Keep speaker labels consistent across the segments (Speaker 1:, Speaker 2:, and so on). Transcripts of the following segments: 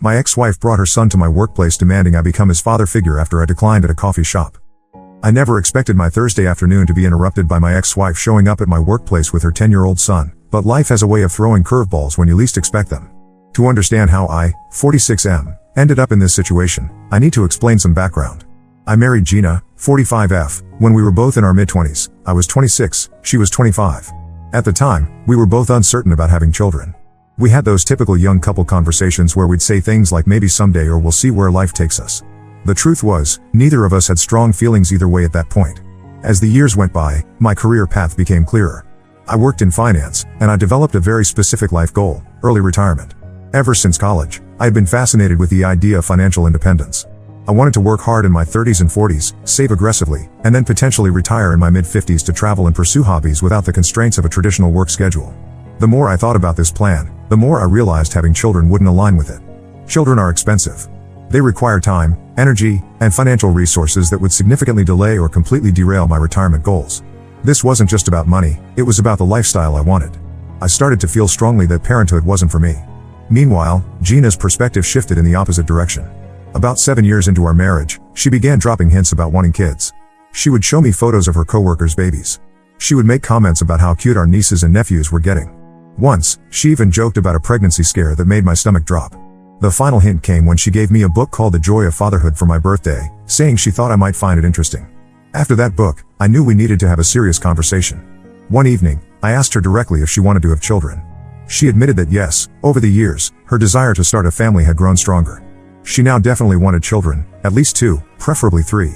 Speaker 1: My ex-wife brought her son to my workplace demanding I become his father figure after I declined at a coffee shop. I never expected my Thursday afternoon to be interrupted by my ex-wife showing up at my workplace with her 10-year-old son, but life has a way of throwing curveballs when you least expect them. To understand how I, 46M, ended up in this situation, I need to explain some background. I married Gina, 45F, when we were both in our mid-20s. I was 26, she was 25. At the time, we were both uncertain about having children. We had those typical young couple conversations where we'd say things like maybe someday or we'll see where life takes us. The truth was, neither of us had strong feelings either way at that point. As the years went by, my career path became clearer. I worked in finance, and I developed a very specific life goal: early retirement. Ever since college, I had been fascinated with the idea of financial independence. I wanted to work hard in my 30s and 40s, save aggressively, and then potentially retire in my mid-50s to travel and pursue hobbies without the constraints of a traditional work schedule. The more I thought about this plan, the more I realized having children wouldn't align with it. Children are expensive. They require time, energy, and financial resources that would significantly delay or completely derail my retirement goals. This wasn't just about money, it was about the lifestyle I wanted. I started to feel strongly that parenthood wasn't for me. Meanwhile, Gina's perspective shifted in the opposite direction. About 7 years into our marriage, she began dropping hints about wanting kids. She would show me photos of her coworkers' babies. She would make comments about how cute our nieces and nephews were getting. Once, she even joked about a pregnancy scare that made my stomach drop. The final hint came when she gave me a book called The Joy of Fatherhood for my birthday, saying she thought I might find it interesting. After that book, I knew we needed to have a serious conversation. One evening, I asked her directly if she wanted to have children. She admitted that yes, over the years, her desire to start a family had grown stronger. She now definitely wanted children, at least 2, preferably 3.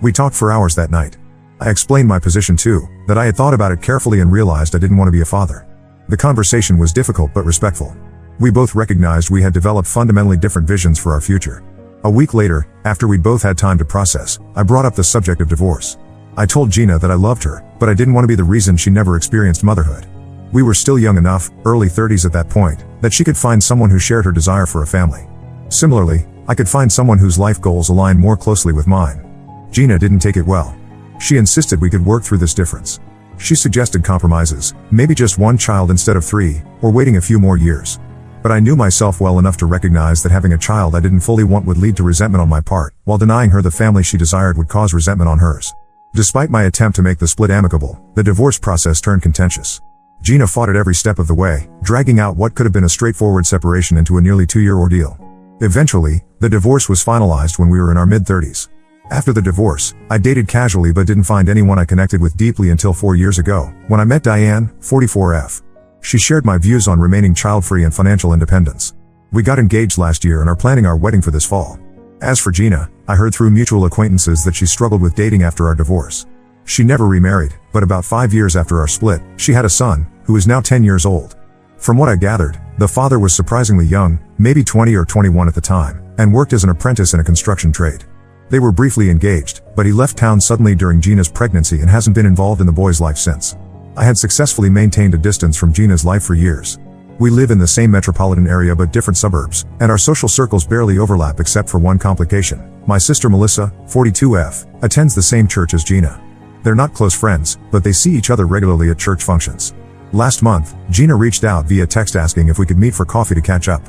Speaker 1: We talked for hours that night. I explained my position too, that I had thought about it carefully and realized I didn't want to be a father. The conversation was difficult but respectful. We both recognized we had developed fundamentally different visions for our future. A week later, after we'd both had time to process, I brought up the subject of divorce. I told Gina that I loved her, but I didn't want to be the reason she never experienced motherhood. We were still young enough, early 30s at that point, that she could find someone who shared her desire for a family. Similarly, I could find someone whose life goals aligned more closely with mine. Gina didn't take it well. She insisted we could work through this difference. She suggested compromises, maybe just 1 child instead of 3, or waiting a few more years. But I knew myself well enough to recognize that having a child I didn't fully want would lead to resentment on my part, while denying her the family she desired would cause resentment on hers. Despite my attempt to make the split amicable, the divorce process turned contentious. Gina fought it every step of the way, dragging out what could have been a straightforward separation into a nearly 2-year ordeal. Eventually, the divorce was finalized when we were in our mid-30s. After the divorce, I dated casually but didn't find anyone I connected with deeply until 4 years ago, when I met Diane, 44F. She shared my views on remaining child-free and financial independence. We got engaged last year and are planning our wedding for this fall. As for Gina, I heard through mutual acquaintances that she struggled with dating after our divorce. She never remarried, but about 5 years after our split, she had a son, who is now 10 years old. From what I gathered, the father was surprisingly young, maybe 20 or 21 at the time, and worked as an apprentice in a construction trade. They were briefly engaged, but he left town suddenly during Gina's pregnancy and hasn't been involved in the boy's life since. I had successfully maintained a distance from Gina's life for years. We live in the same metropolitan area but different suburbs, and our social circles barely overlap except for one complication. My sister Melissa, 42F, attends the same church as Gina. They're not close friends, but they see each other regularly at church functions. Last month, Gina reached out via text asking if we could meet for coffee to catch up.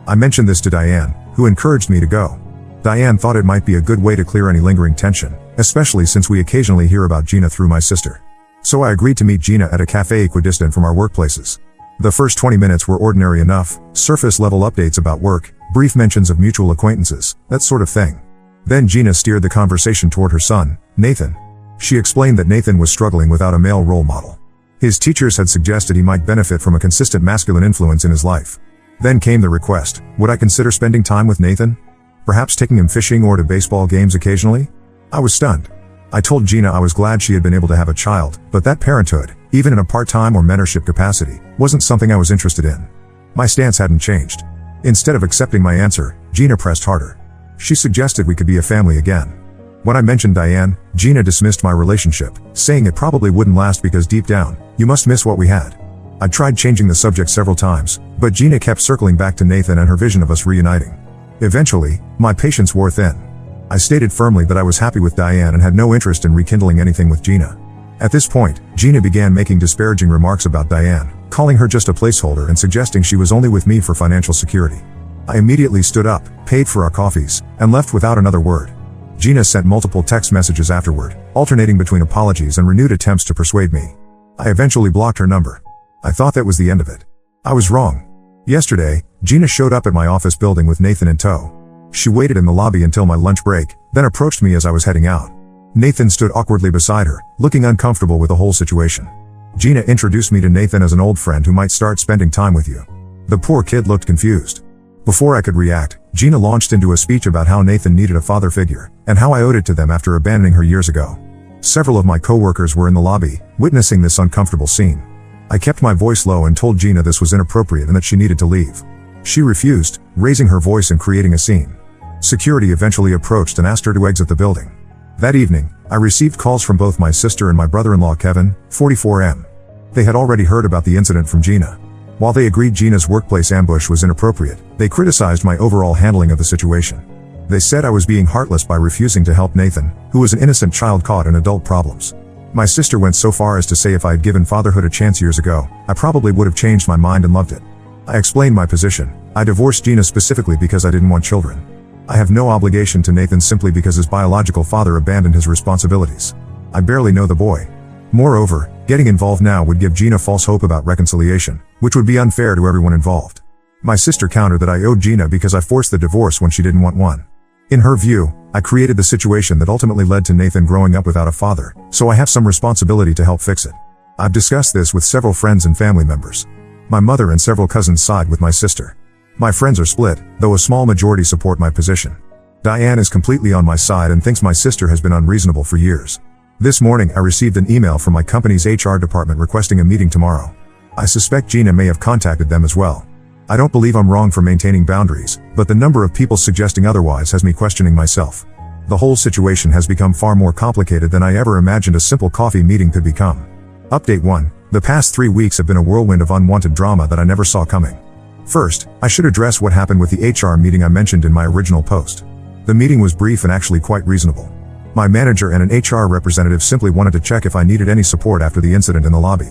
Speaker 1: I mentioned this to Diane, who encouraged me to go. Diane thought it might be a good way to clear any lingering tension, especially since we occasionally hear about Gina through my sister. So I agreed to meet Gina at a cafe equidistant from our workplaces. The first 20 minutes were ordinary enough, surface-level updates about work, brief mentions of mutual acquaintances, that sort of thing. Then Gina steered the conversation toward her son, Nathan. She explained that Nathan was struggling without a male role model. His teachers had suggested he might benefit from a consistent masculine influence in his life. Then came the request, would I consider spending time with Nathan? Perhaps taking him fishing or to baseball games occasionally? I was stunned. I told Gina I was glad she had been able to have a child, but that parenthood, even in a part-time or mentorship capacity, wasn't something I was interested in. My stance hadn't changed. Instead of accepting my answer, Gina pressed harder. She suggested we could be a family again. When I mentioned Diane, Gina dismissed my relationship, saying it probably wouldn't last because deep down, you must miss what we had. I tried changing the subject several times, but Gina kept circling back to Nathan and her vision of us reuniting. Eventually, my patience wore thin. I stated firmly that I was happy with Diane and had no interest in rekindling anything with Gina. At this point, Gina began making disparaging remarks about Diane, calling her just a placeholder and suggesting she was only with me for financial security. I immediately stood up, paid for our coffees, and left without another word. Gina sent multiple text messages afterward, alternating between apologies and renewed attempts to persuade me. I eventually blocked her number. I thought that was the end of it. I was wrong. Yesterday, Gina showed up at my office building with Nathan in tow. She waited in the lobby until my lunch break, then approached me as I was heading out. Nathan stood awkwardly beside her, looking uncomfortable with the whole situation. Gina introduced me to Nathan as an old friend who might start spending time with you. The poor kid looked confused. Before I could react, Gina launched into a speech about how Nathan needed a father figure, and how I owed it to them after abandoning her years ago. Several of my coworkers were in the lobby, witnessing this uncomfortable scene. I kept my voice low and told Gina this was inappropriate and that she needed to leave. She refused, raising her voice and creating a scene. Security eventually approached and asked her to exit the building. That evening, I received calls from both my sister and my brother-in-law Kevin, 44M. They had already heard about the incident from Gina. While they agreed Gina's workplace ambush was inappropriate, they criticized my overall handling of the situation. They said I was being heartless by refusing to help Nathan, who was an innocent child caught in adult problems. My sister went so far as to say if I had given fatherhood a chance years ago, I probably would have changed my mind and loved it. I explained my position. I divorced Gina specifically because I didn't want children. I have no obligation to Nathan simply because his biological father abandoned his responsibilities. I barely know the boy. Moreover, getting involved now would give Gina false hope about reconciliation, which would be unfair to everyone involved. My sister countered that I owed Gina because I forced the divorce when she didn't want one. In her view, I created the situation that ultimately led to Nathan growing up without a father, so I have some responsibility to help fix it. I've discussed this with several friends and family members. My mother and several cousins side with my sister. My friends are split, though a small majority support my position. Diane is completely on my side and thinks my sister has been unreasonable for years. This morning I received an email from my company's HR department requesting a meeting tomorrow. I suspect Gina may have contacted them as well. I don't believe I'm wrong for maintaining boundaries, but the number of people suggesting otherwise has me questioning myself. The whole situation has become far more complicated than I ever imagined a simple coffee meeting could become. Update 1. The past 3 weeks have been a whirlwind of unwanted drama that I never saw coming. First, I should address what happened with the HR meeting I mentioned in my original post. The meeting was brief and actually quite reasonable. My manager and an HR representative simply wanted to check if I needed any support after the incident in the lobby.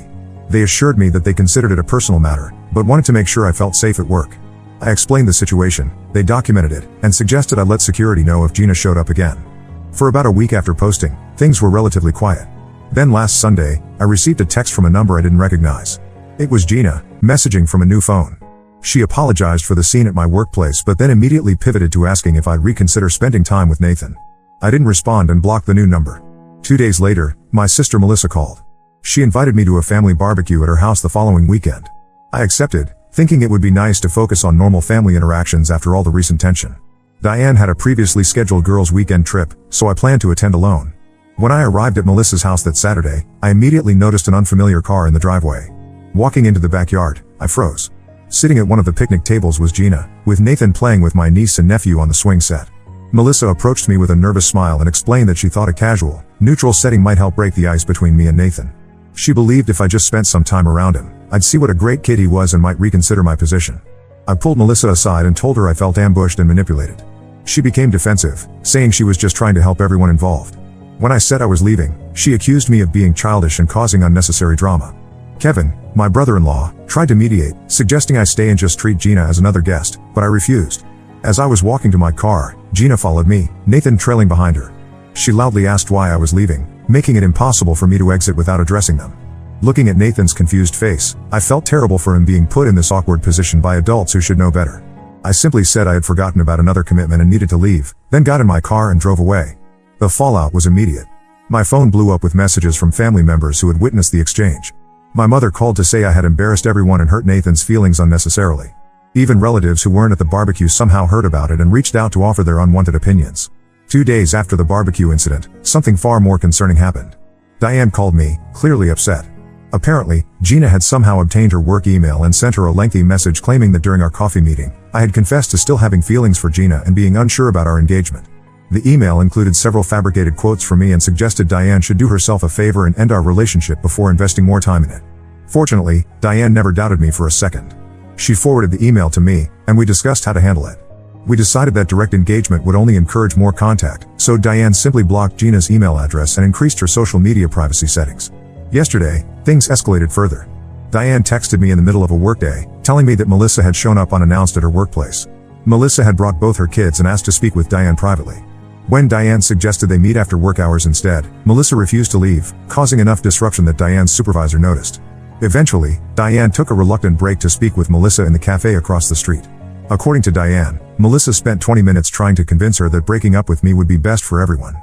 Speaker 1: They assured me that they considered it a personal matter, but wanted to make sure I felt safe at work. I explained the situation, they documented it, and suggested I let security know if Gina showed up again. For about a week after posting, things were relatively quiet. Then last Sunday, I received a text from a number I didn't recognize. It was Gina, messaging from a new phone. She apologized for the scene at my workplace but then immediately pivoted to asking if I'd reconsider spending time with Nathan. I didn't respond and blocked the new number. 2 days later, my sister Melissa called. She invited me to a family barbecue at her house the following weekend. I accepted, thinking it would be nice to focus on normal family interactions after all the recent tension. Diane had a previously scheduled girls' weekend trip, so I planned to attend alone. When I arrived at Melissa's house that Saturday, I immediately noticed an unfamiliar car in the driveway. Walking into the backyard, I froze. Sitting at one of the picnic tables was Gina, with Nathan playing with my niece and nephew on the swing set. Melissa approached me with a nervous smile and explained that she thought a casual, neutral setting might help break the ice between me and Nathan. She believed if I just spent some time around him, I'd see what a great kid he was and might reconsider my position. I pulled Melissa aside and told her I felt ambushed and manipulated. She became defensive, saying she was just trying to help everyone involved. When I said I was leaving, she accused me of being childish and causing unnecessary drama. Kevin, my brother-in-law, tried to mediate, suggesting I stay and just treat Gina as another guest, but I refused. As I was walking to my car, Gina followed me, Nathan trailing behind her. She loudly asked why I was leaving, making it impossible for me to exit without addressing them. Looking at Nathan's confused face, I felt terrible for him being put in this awkward position by adults who should know better. I simply said I had forgotten about another commitment and needed to leave, then got in my car and drove away. The fallout was immediate. My phone blew up with messages from family members who had witnessed the exchange. My mother called to say I had embarrassed everyone and hurt Nathan's feelings unnecessarily. Even relatives who weren't at the barbecue somehow heard about it and reached out to offer their unwanted opinions. 2 days after the barbecue incident, something far more concerning happened. Diane called me, clearly upset. Apparently, Gina had somehow obtained her work email and sent her a lengthy message claiming that during our coffee meeting, I had confessed to still having feelings for Gina and being unsure about our engagement. The email included several fabricated quotes from me and suggested Diane should do herself a favor and end our relationship before investing more time in it. Fortunately, Diane never doubted me for a second. She forwarded the email to me, and we discussed how to handle it. We decided that direct engagement would only encourage more contact, so Diane simply blocked Gina's email address and increased her social media privacy settings. Yesterday, things escalated further. Diane texted me in the middle of a workday, telling me that Melissa had shown up unannounced at her workplace. Melissa had brought both her kids and asked to speak with Diane privately. When Diane suggested they meet after work hours instead, Melissa refused to leave, causing enough disruption that Diane's supervisor noticed. Eventually, Diane took a reluctant break to speak with Melissa in the cafe across the street. According to Diane, Melissa spent 20 minutes trying to convince her that breaking up with me would be best for everyone.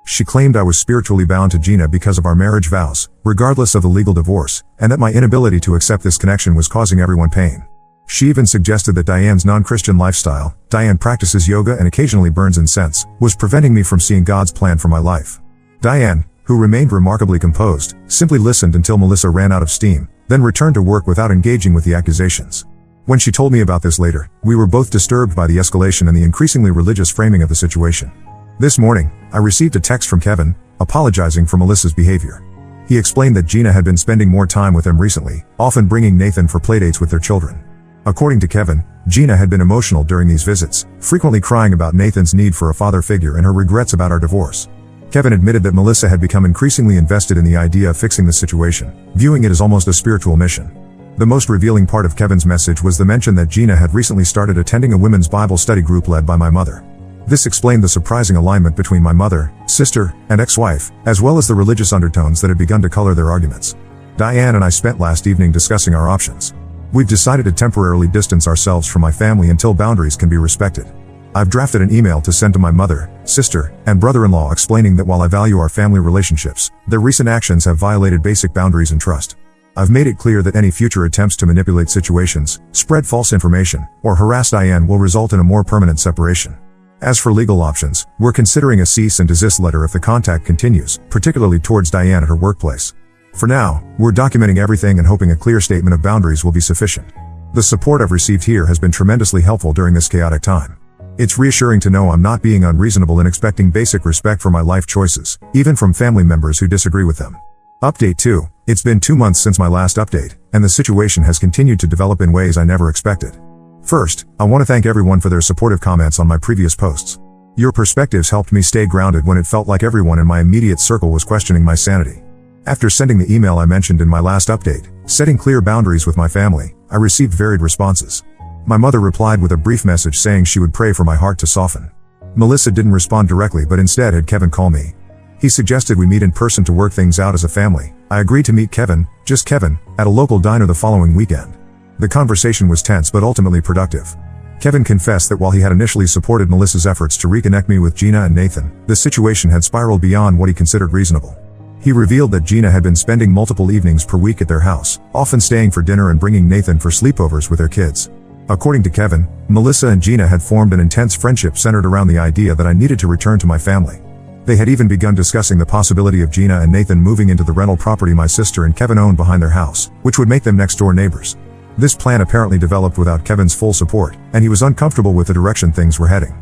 Speaker 1: She claimed I was spiritually bound to Gina because of our marriage vows, regardless of the legal divorce, and that my inability to accept this connection was causing everyone pain. She even suggested that Diane's non-Christian lifestyle, Diane practices yoga and occasionally burns incense, was preventing me from seeing God's plan for my life. Diane, who remained remarkably composed, simply listened until Melissa ran out of steam, then returned to work without engaging with the accusations. When she told me about this later, we were both disturbed by the escalation and the increasingly religious framing of the situation. This morning, I received a text from Kevin, apologizing for Melissa's behavior. He explained that Gina had been spending more time with them recently, often bringing Nathan for playdates with their children. According to Kevin, Gina had been emotional during these visits, frequently crying about Nathan's need for a father figure and her regrets about our divorce. Kevin admitted that Melissa had become increasingly invested in the idea of fixing the situation, viewing it as almost a spiritual mission. The most revealing part of Kevin's message was the mention that Gina had recently started attending a women's Bible study group led by my mother. This explained the surprising alignment between my mother, sister, and ex-wife, as well as the religious undertones that had begun to color their arguments. Diane and I spent last evening discussing our options. We've decided to temporarily distance ourselves from my family until boundaries can be respected. I've drafted an email to send to my mother, sister, and brother-in-law explaining that while I value our family relationships, their recent actions have violated basic boundaries and trust. I've made it clear that any future attempts to manipulate situations, spread false information, or harass Diane will result in a more permanent separation. As for legal options, we're considering a cease and desist letter if the contact continues, particularly towards Diane at her workplace. For now, we're documenting everything and hoping a clear statement of boundaries will be sufficient. The support I've received here has been tremendously helpful during this chaotic time. It's reassuring to know I'm not being unreasonable in expecting basic respect for my life choices, even from family members who disagree with them. Update 2. It's been 2 months since my last update, and the situation has continued to develop in ways I never expected. First, I want to thank everyone for their supportive comments on my previous posts. Your perspectives helped me stay grounded when it felt like everyone in my immediate circle was questioning my sanity. After sending the email I mentioned in my last update, setting clear boundaries with my family, I received varied responses. My mother replied with a brief message saying she would pray for my heart to soften. Melissa didn't respond directly but instead had Kevin call me. He suggested we meet in person to work things out as a family. I agreed to meet Kevin, just Kevin, at a local diner the following weekend. The conversation was tense but ultimately productive. Kevin confessed that while he had initially supported Melissa's efforts to reconnect me with Gina and Nathan, the situation had spiraled beyond what he considered reasonable. He revealed that Gina had been spending multiple evenings per week at their house, often staying for dinner and bringing Nathan for sleepovers with their kids. According to Kevin, Melissa and Gina had formed an intense friendship centered around the idea that I needed to return to my family. They had even begun discussing the possibility of Gina and Nathan moving into the rental property my sister and Kevin owned behind their house, which would make them next-door neighbors. This plan apparently developed without Kevin's full support, and he was uncomfortable with the direction things were heading.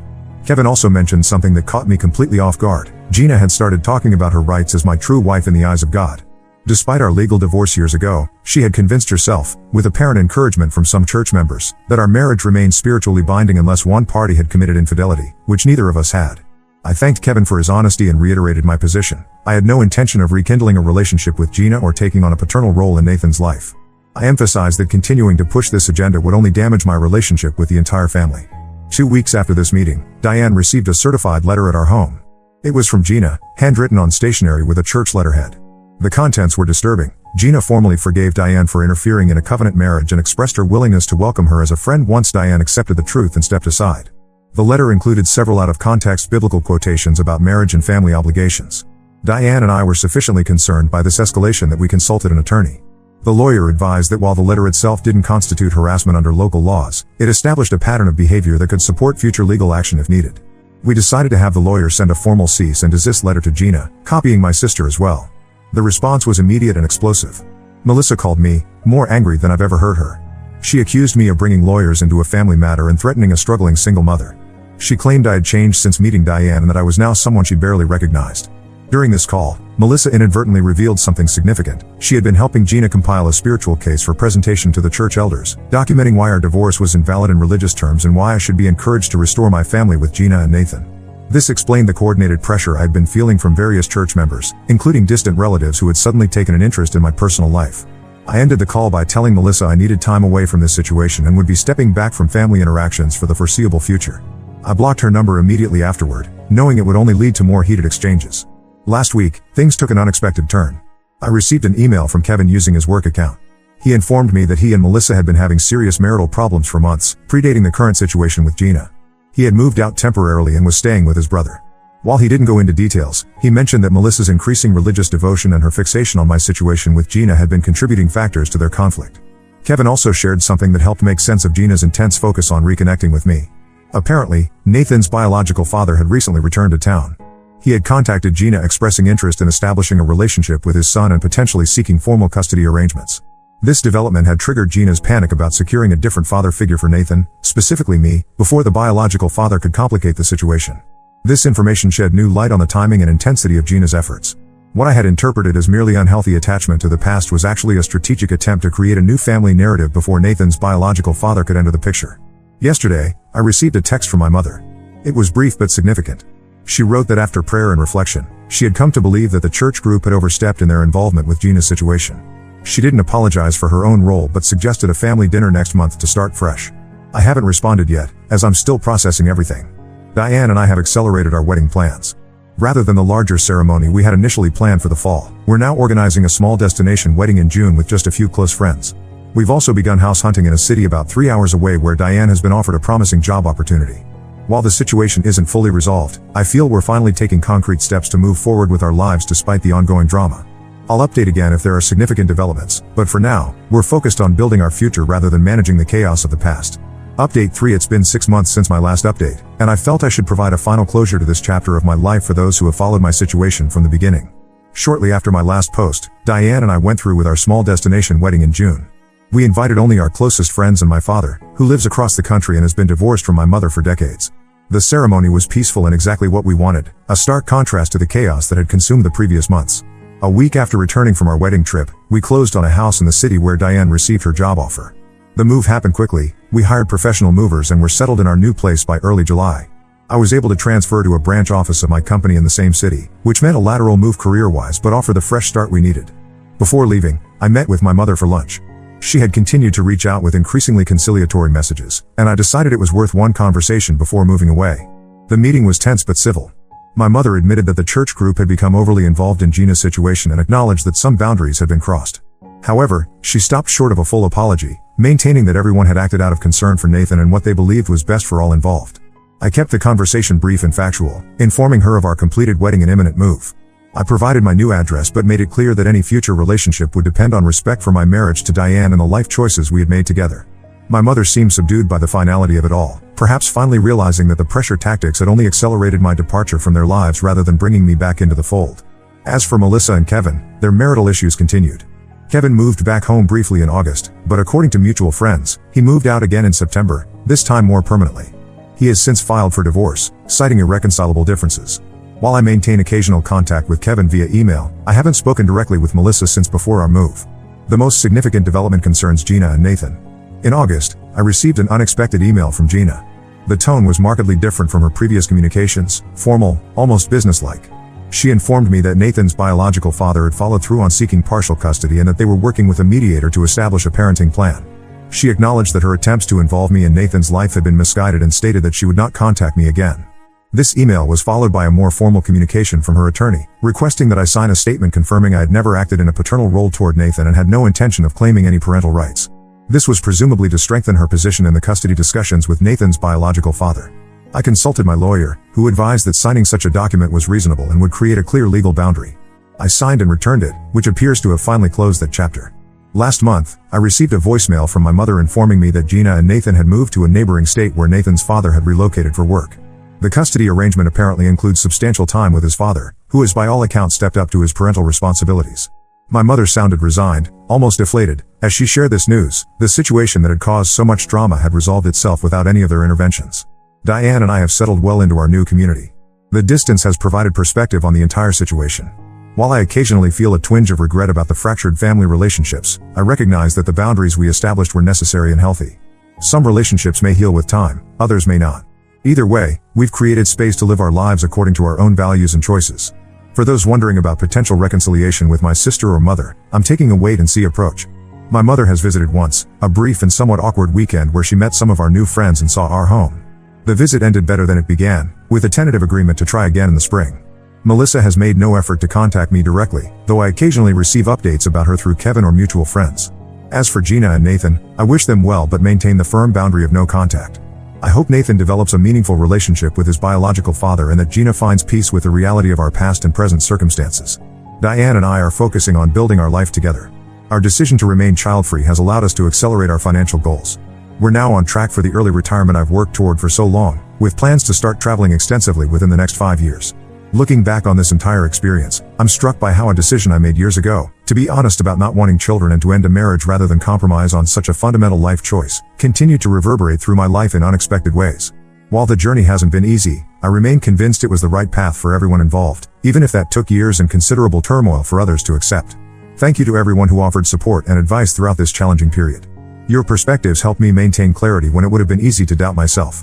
Speaker 1: Kevin also mentioned something that caught me completely off guard. Gina had started talking about her rights as my true wife in the eyes of God. Despite our legal divorce years ago, she had convinced herself, with apparent encouragement from some church members, that our marriage remained spiritually binding unless one party had committed infidelity, which neither of us had. I thanked Kevin for his honesty and reiterated my position. I had no intention of rekindling a relationship with Gina or taking on a paternal role in Nathan's life. I emphasized that continuing to push this agenda would only damage my relationship with the entire family. 2 weeks after this meeting, Diane received a certified letter at our home. It was from Gina, handwritten on stationery with a church letterhead. The contents were disturbing. Gina formally forgave Diane for interfering in a covenant marriage and expressed her willingness to welcome her as a friend once Diane accepted the truth and stepped aside. The letter included several out-of-context biblical quotations about marriage and family obligations. Diane and I were sufficiently concerned by this escalation that we consulted an attorney. The lawyer advised that while the letter itself didn't constitute harassment under local laws, it established a pattern of behavior that could support future legal action if needed. We decided to have the lawyer send a formal cease and desist letter to Gina, copying my sister as well. The response was immediate and explosive. Melissa called me, more angry than I've ever heard her. She accused me of bringing lawyers into a family matter and threatening a struggling single mother. She claimed I had changed since meeting Diane and that I was now someone she barely recognized. During this call, Melissa inadvertently revealed something significant. She had been helping Gina compile a spiritual case for presentation to the church elders, documenting why our divorce was invalid in religious terms and why I should be encouraged to restore my family with Gina and Nathan. This explained the coordinated pressure I had been feeling from various church members, including distant relatives who had suddenly taken an interest in my personal life. I ended the call by telling Melissa I needed time away from this situation and would be stepping back from family interactions for the foreseeable future. I blocked her number immediately afterward, knowing it would only lead to more heated exchanges. Last week, things took an unexpected turn. I received an email from Kevin using his work account. He informed me that he and Melissa had been having serious marital problems for months, predating the current situation with Gina. He had moved out temporarily and was staying with his brother. While he didn't go into details, he mentioned that Melissa's increasing religious devotion and her fixation on my situation with Gina had been contributing factors to their conflict. Kevin also shared something that helped make sense of Gina's intense focus on reconnecting with me. Apparently, Nathan's biological father had recently returned to town. He had contacted Gina expressing interest in establishing a relationship with his son and potentially seeking formal custody arrangements. This development had triggered Gina's panic about securing a different father figure for Nathan, specifically me, before the biological father could complicate the situation. This information shed new light on the timing and intensity of Gina's efforts. What I had interpreted as merely unhealthy attachment to the past was actually a strategic attempt to create a new family narrative before Nathan's biological father could enter the picture. Yesterday, I received a text from my mother. It was brief but significant. She wrote that after prayer and reflection, she had come to believe that the church group had overstepped in their involvement with Gina's situation. She didn't apologize for her own role but suggested a family dinner next month to start fresh. I haven't responded yet, as I'm still processing everything. Diane and I have accelerated our wedding plans. Rather than the larger ceremony we had initially planned for the fall, we're now organizing a small destination wedding in June with just a few close friends. We've also begun house hunting in a city about 3 hours away where Diane has been offered a promising job opportunity. While the situation isn't fully resolved, I feel we're finally taking concrete steps to move forward with our lives despite the ongoing drama. I'll update again if there are significant developments, but for now, we're focused on building our future rather than managing the chaos of the past. Update 3. It's been 6 months since my last update, and I felt I should provide a final closure to this chapter of my life for those who have followed my situation from the beginning. Shortly after my last post, Diane and I went through with our small destination wedding in June. We invited only our closest friends and my father, who lives across the country and has been divorced from my mother for decades. The ceremony was peaceful and exactly what we wanted, a stark contrast to the chaos that had consumed the previous months. A week after returning from our wedding trip, we closed on a house in the city where Diane received her job offer. The move happened quickly, we hired professional movers and were settled in our new place by early July. I was able to transfer to a branch office of my company in the same city, which meant a lateral move career-wise but offered the fresh start we needed. Before leaving, I met with my mother for lunch. She had continued to reach out with increasingly conciliatory messages, and I decided it was worth one conversation before moving away. The meeting was tense but civil. My mother admitted that the church group had become overly involved in Gina's situation and acknowledged that some boundaries had been crossed. However, she stopped short of a full apology, maintaining that everyone had acted out of concern for Nathan and what they believed was best for all involved. I kept the conversation brief and factual, informing her of our completed wedding and imminent move. I provided my new address but made it clear that any future relationship would depend on respect for my marriage to Diane and the life choices we had made together. My mother seemed subdued by the finality of it all, perhaps finally realizing that the pressure tactics had only accelerated my departure from their lives rather than bringing me back into the fold. As for Melissa and Kevin, their marital issues continued. Kevin moved back home briefly in August, but according to mutual friends, he moved out again in September, this time more permanently. He has since filed for divorce, citing irreconcilable differences. While I maintain occasional contact with Kevin via email, I haven't spoken directly with Melissa since before our move. The most significant development concerns Gina and Nathan. In August, I received an unexpected email from Gina. The tone was markedly different from her previous communications, formal, almost businesslike. She informed me that Nathan's biological father had followed through on seeking partial custody and that they were working with a mediator to establish a parenting plan. She acknowledged that her attempts to involve me in Nathan's life had been misguided and stated that she would not contact me again. This email was followed by a more formal communication from her attorney, requesting that I sign a statement confirming I had never acted in a paternal role toward Nathan and had no intention of claiming any parental rights. This was presumably to strengthen her position in the custody discussions with Nathan's biological father. I consulted my lawyer, who advised that signing such a document was reasonable and would create a clear legal boundary. I signed and returned it, which appears to have finally closed that chapter. Last month, I received a voicemail from my mother informing me that Gina and Nathan had moved to a neighboring state where Nathan's father had relocated for work. The custody arrangement apparently includes substantial time with his father, who has by all accounts stepped up to his parental responsibilities. My mother sounded resigned, almost deflated, as she shared this news. The situation that had caused so much drama had resolved itself without any of their interventions. Diane and I have settled well into our new community. The distance has provided perspective on the entire situation. While I occasionally feel a twinge of regret about the fractured family relationships, I recognize that the boundaries we established were necessary and healthy. Some relationships may heal with time, others may not. Either way, we've created space to live our lives according to our own values and choices. For those wondering about potential reconciliation with my sister or mother, I'm taking a wait-and-see approach. My mother has visited once, a brief and somewhat awkward weekend where she met some of our new friends and saw our home. The visit ended better than it began, with a tentative agreement to try again in the spring. Melissa has made no effort to contact me directly, though I occasionally receive updates about her through Kevin or mutual friends. As for Gina and Nathan, I wish them well but maintain the firm boundary of no contact. I hope Nathan develops a meaningful relationship with his biological father and that Gina finds peace with the reality of our past and present circumstances. Diane and I are focusing on building our life together. Our decision to remain child-free has allowed us to accelerate our financial goals. We're now on track for the early retirement I've worked toward for so long, with plans to start traveling extensively within the next 5 years. Looking back on this entire experience, I'm struck by how a decision I made years ago, to be honest about not wanting children and to end a marriage rather than compromise on such a fundamental life choice, continued to reverberate through my life in unexpected ways. While the journey hasn't been easy, I remain convinced it was the right path for everyone involved, even if that took years and considerable turmoil for others to accept. Thank you to everyone who offered support and advice throughout this challenging period. Your perspectives helped me maintain clarity when it would have been easy to doubt myself.